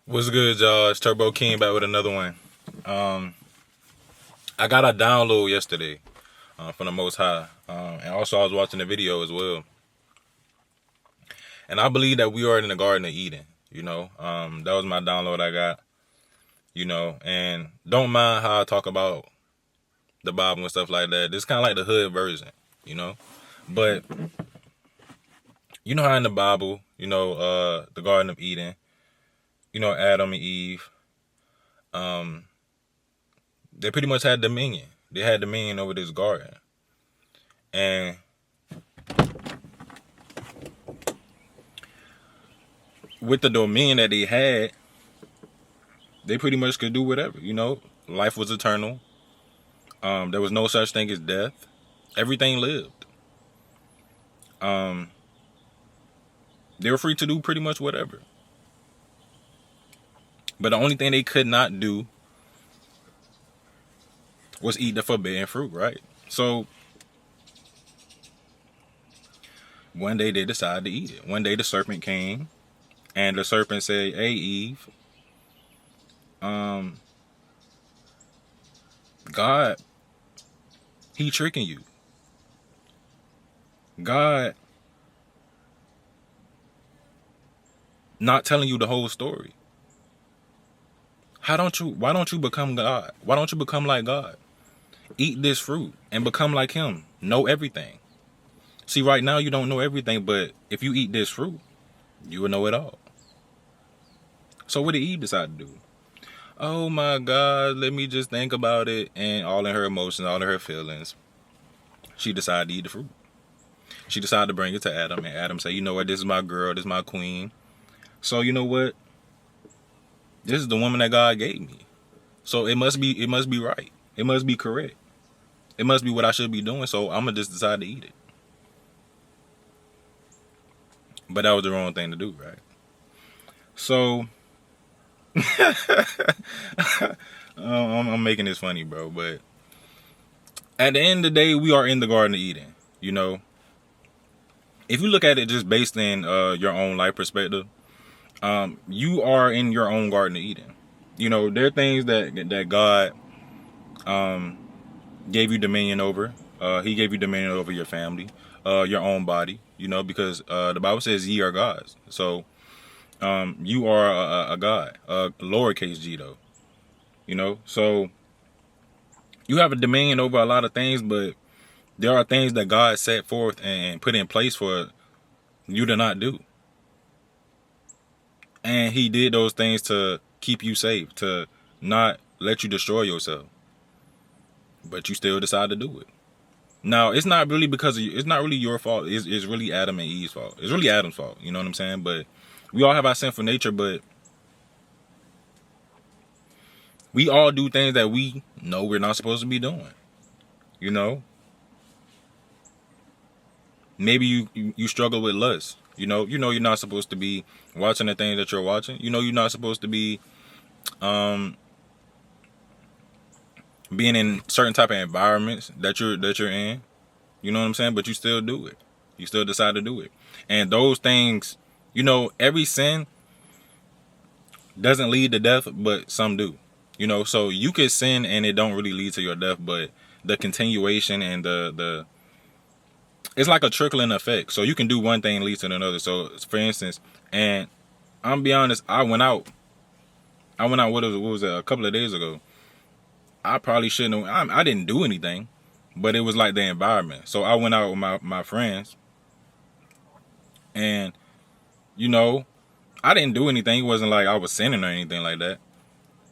What's good, y'all? It's Turbo King back with another one. Um, I got a download yesterday from the Most High, and also I was watching the video as well. And I believe that we are in the Garden of Eden. That was my download I got. And don't mind how I talk about the Bible and stuff like that. This kind of like the hood version, you know. But you know how in the Bible, the Garden of Eden, Adam and Eve, they pretty much had dominion. They had dominion over this garden. And with the dominion that they had, they pretty much could do whatever, Life was eternal. There was no such thing as death. Everything lived. They were free to do pretty much whatever. But the only thing they could not do was eat the forbidden fruit, right? So one day they decided to eat it. One day the serpent came and the serpent said, "Hey, Eve, God, he tricking you. God not telling you the whole story. Why don't you become God? Why don't you become like God? Eat this fruit and become like him. Know everything. See, right now you don't know everything, but if you eat this fruit, you will know it all." So what did Eve decide to do? Oh my God, let me just think about it. And all in her emotions, all in her feelings, she decided to eat the fruit. She decided to bring it to Adam, and Adam said, "You know what, this is my girl, this is my queen. So you know what? This is the woman that God gave me. So it must be right. It must be correct. It must be what I should be doing. So I'm gonna just decide to eat it." But that was the wrong thing to do, right? So I'm making this funny, bro. But at the end of the day, we are in the Garden of Eden. If you look at it just based in your own life perspective, you are in your own Garden of Eden. There are things that God gave you dominion over. He gave you dominion over your family, your own body. Because the Bible says ye are gods. So you are a god, lowercase g though. So you have a dominion over a lot of things, but there are things that God set forth and put in place for you to not do. And he did those things to keep you safe, to not let you destroy yourself. But you still decide to do it. Now, it's not really it's not really your fault. It's really Adam and Eve's fault. It's really Adam's fault. You know what I'm saying? But we all have our sinful nature, but we all do things that we know we're not supposed to be doing. Maybe you struggle with lust. You're not supposed to be watching the things that you're watching. You're not supposed to be being in certain type of environments that you're in. You know what I'm saying? But you still do it. You still decide to do it. And those things, every sin doesn't lead to death, but some do. So you could sin and it don't really lead to your death, but the continuation and the it's like a trickling effect. So you can do one thing leads to another. So for instance, and I'm be honest, I went out what was it, a couple of days ago. I probably shouldn't have, I didn't do anything, but it was like the environment. So I went out with my friends, and I didn't do anything. It wasn't like I was sinning or anything like that.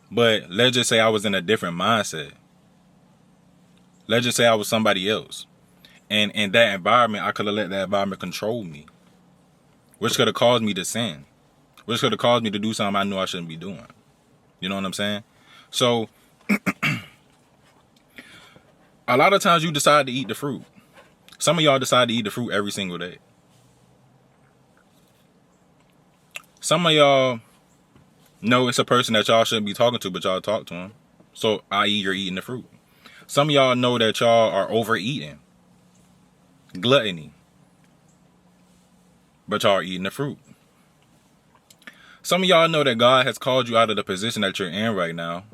But let's just say I was in a different mindset. Let's just say I was somebody else. And in that environment, I could have let that environment control me, which could have caused me to sin, which could have caused me to do something I knew I shouldn't be doing. You know what I'm saying? So a lot of times you decide to eat the fruit. Some of y'all decide to eat the fruit every single day. Some of y'all know it's a person that y'all shouldn't be talking to, but y'all talk to him. So, i.e., you're eating the fruit. Some of y'all know that y'all are overeating. Gluttony. But y'all are eating the fruit. Some of y'all know that God has called you out of the position that you're in right now.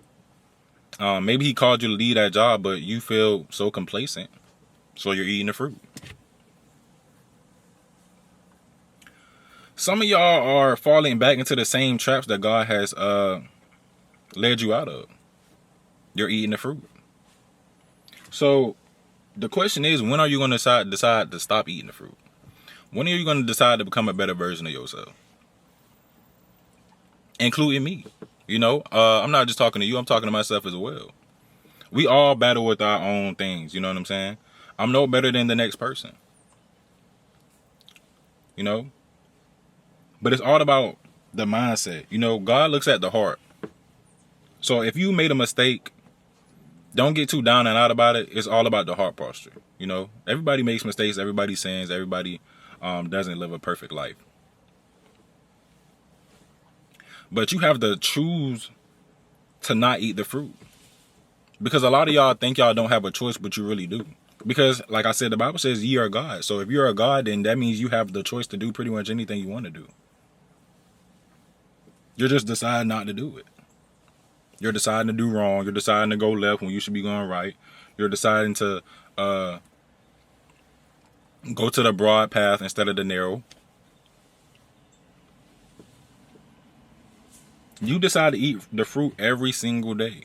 Maybe he called you to lead that job, but you feel so complacent, so you're eating the fruit. Some of y'all are falling back into the same traps that God has led you out of. You're eating the fruit. So the question is, when are you going to decide to stop eating the fruit? When are you going to decide to become a better version of yourself? Including me. You know, I'm not just talking to you, I'm talking to myself as well. We all battle with our own things, you know what I'm saying? I'm no better than the next person. You know? But it's all about the mindset. You know, God looks at the heart. So if you made a mistake, don't get too down and out about it. It's all about the heart posture. You know, everybody makes mistakes. Everybody sins. Everybody doesn't live a perfect life. But you have to choose to not eat the fruit. Because a lot of y'all think y'all don't have a choice, but you really do. Because, like I said, the Bible says ye are God. So if you're a God, then that means you have the choice to do pretty much anything you want to do. You're just deciding not to do it. You're deciding to do wrong. You're deciding to go left when you should be going right. You're deciding to go to the broad path instead of the narrow. You decide to eat the fruit every single day.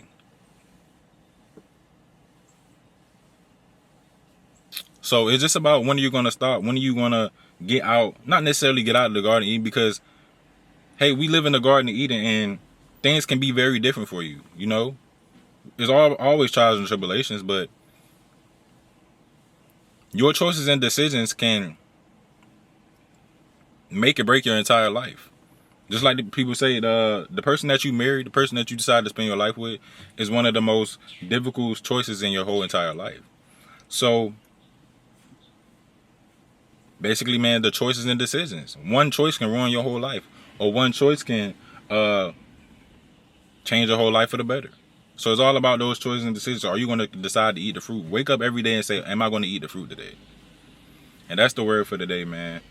So it's just about when are you going to stop? When are you going to get out? Not necessarily get out of the Garden of Eden, because, hey, we live in the Garden of Eden and things can be very different for you, you know? There's always trials and tribulations, but your choices and decisions can make or break your entire life. Just like the people say, the person that you marry, the person that you decide to spend your life with, is one of the most difficult choices in your whole entire life. So basically, man, the choices and decisions. One choice can ruin your whole life, or one choice can change your whole life for the better. So it's all about those choices and decisions. Are you going to decide to eat the fruit? Wake up every day and say, am I going to eat the fruit today? And that's the word for today, man.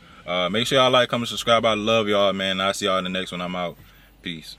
Make sure y'all like, comment, subscribe. I love y'all, man. I'll see y'all in the next one. I'm out. Peace.